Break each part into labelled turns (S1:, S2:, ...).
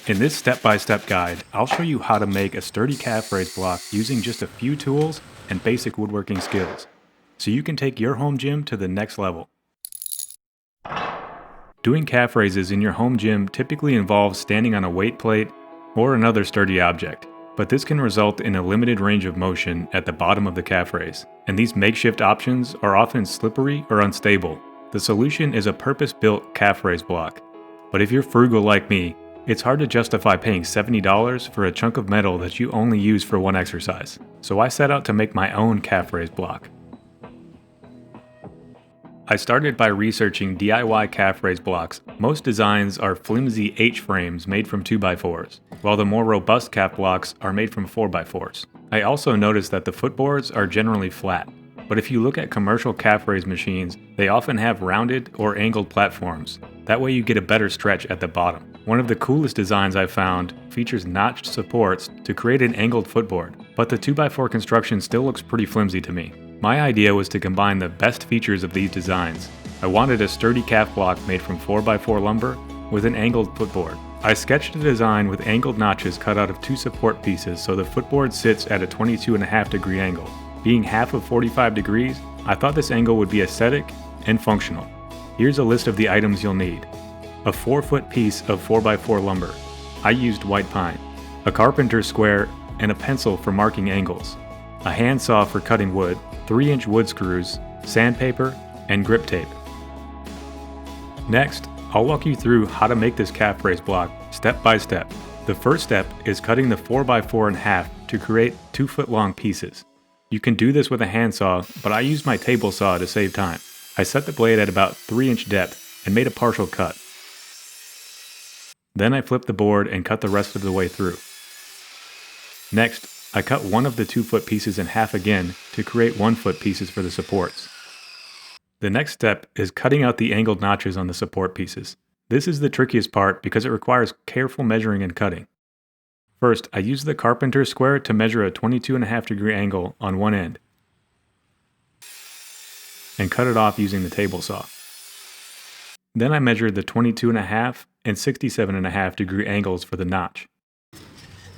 S1: In this step-by-step guide, I'll show you how to make a sturdy calf raise block using just a few tools and basic woodworking skills, so you can take your home gym to the next level. Doing calf raises in your home gym typically involves standing on a weight plate or another sturdy object, but this can result in a limited range of motion at the bottom of the calf raise, and these makeshift options are often slippery or unstable. The solution is a purpose-built calf raise block, but if you're frugal like me, it's hard to justify paying $70 for a chunk of metal that you only use for one exercise. So I set out to make my own calf raise block. I started by researching DIY calf raise blocks. Most designs are flimsy H-frames made from 2x4s, while the more robust calf blocks are made from 4x4s. I also noticed that the footboards are generally flat, but if you look at commercial calf raise machines, they often have rounded or angled platforms. That way you get a better stretch at the bottom. One of the coolest designs I've found features notched supports to create an angled footboard, but the 2x4 construction still looks pretty flimsy to me. My idea was to combine the best features of these designs. I wanted a sturdy calf block made from 4x4 lumber with an angled footboard. I sketched a design with angled notches cut out of 2 support pieces so the footboard sits at a 22.5 degree angle. Being half of 45 degrees, I thought this angle would be aesthetic and functional. Here's a list of the items you'll need. A 4-foot piece of 4x4 lumber. I used white pine. A carpenter's square and a pencil for marking angles. A handsaw for cutting wood, 3-inch wood screws, sandpaper, and grip tape. Next, I'll walk you through how to make this calf raise block step by step. The first step is cutting the 4x4 in half to create 2-foot long pieces. You can do this with a handsaw, but I used my table saw to save time. I set the blade at about 3-inch depth and made a partial cut. Then I flipped the board and cut the rest of the way through. Next, I cut one of the 2-foot pieces in half again to create 1-foot pieces for the supports. The next step is cutting out the angled notches on the support pieces. This is the trickiest part because it requires careful measuring and cutting. First, I used the carpenter's square to measure a 22.5 degree angle on one end and cut it off using the table saw. Then I measured the 22.5 and 67.5 degree angles for the notch.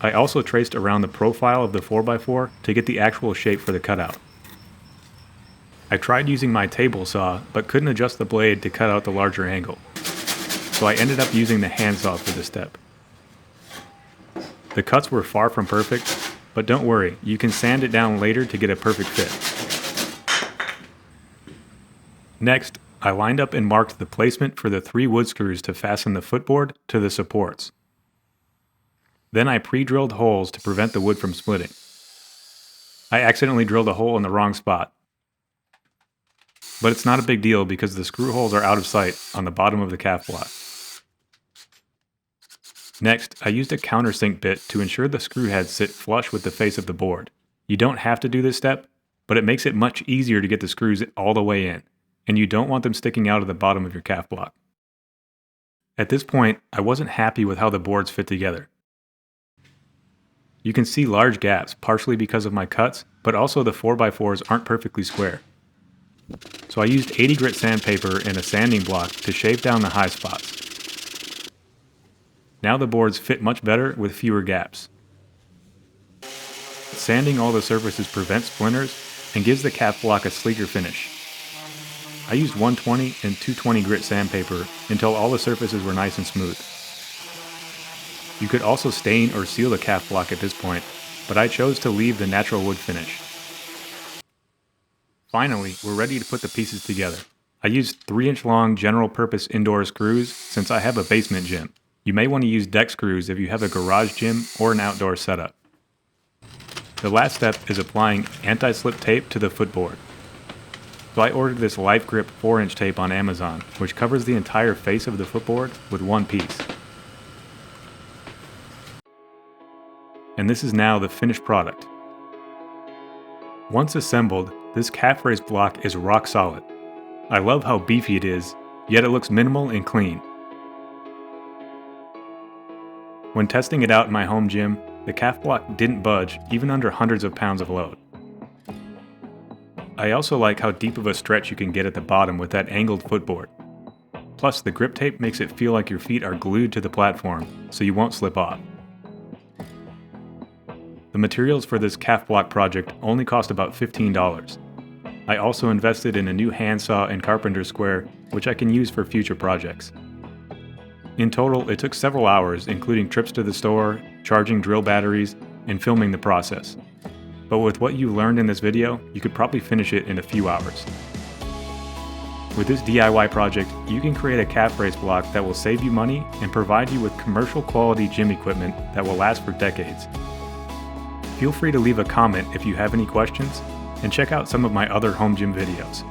S1: I also traced around the profile of the 4x4 to get the actual shape for the cutout. I tried using my table saw, but couldn't adjust the blade to cut out the larger angle. So I ended up using the handsaw for this step. The cuts were far from perfect, but don't worry, you can sand it down later to get a perfect fit. Next, I lined up and marked the placement for the 3 wood screws to fasten the footboard to the supports. Then I pre-drilled holes to prevent the wood from splitting. I accidentally drilled a hole in the wrong spot. But it's not a big deal because the screw holes are out of sight on the bottom of the calf block. Next, I used a countersink bit to ensure the screw heads sit flush with the face of the board. You don't have to do this step, but it makes it much easier to get the screws all the way in, and you don't want them sticking out of the bottom of your calf block. At this point, I wasn't happy with how the boards fit together. You can see large gaps, partially because of my cuts, but also the 4x4s aren't perfectly square. So I used 80 grit sandpaper and a sanding block to shave down the high spots. Now the boards fit much better with fewer gaps. Sanding all the surfaces prevents splinters and gives the calf block a sleeker finish. I used 120 and 220 grit sandpaper until all the surfaces were nice and smooth. You could also stain or seal the calf block at this point, but I chose to leave the natural wood finish. Finally, we're ready to put the pieces together. I used 3-inch long general purpose indoor screws since I have a basement gym. You may want to use deck screws if you have a garage gym or an outdoor setup. The last step is applying anti-slip tape to the footboard. So I ordered this Life Grip 4-inch tape on Amazon, which covers the entire face of the footboard with one piece. And this is now the finished product. Once assembled, this calf raise block is rock solid. I love how beefy it is, yet it looks minimal and clean. When testing it out in my home gym, the calf block didn't budge even under hundreds of pounds of load. I also like how deep of a stretch you can get at the bottom with that angled footboard. Plus, the grip tape makes it feel like your feet are glued to the platform, so you won't slip off. The materials for this calf block project only cost about $15. I also invested in a new handsaw and carpenter square, which I can use for future projects. In total, it took several hours, including trips to the store, charging drill batteries, and filming the process. But with what you learned in this video, you could probably finish it in a few hours. With this DIY project, you can create a calf raise block that will save you money and provide you with commercial quality gym equipment that will last for decades. Feel free to leave a comment if you have any questions, and check out some of my other home gym videos.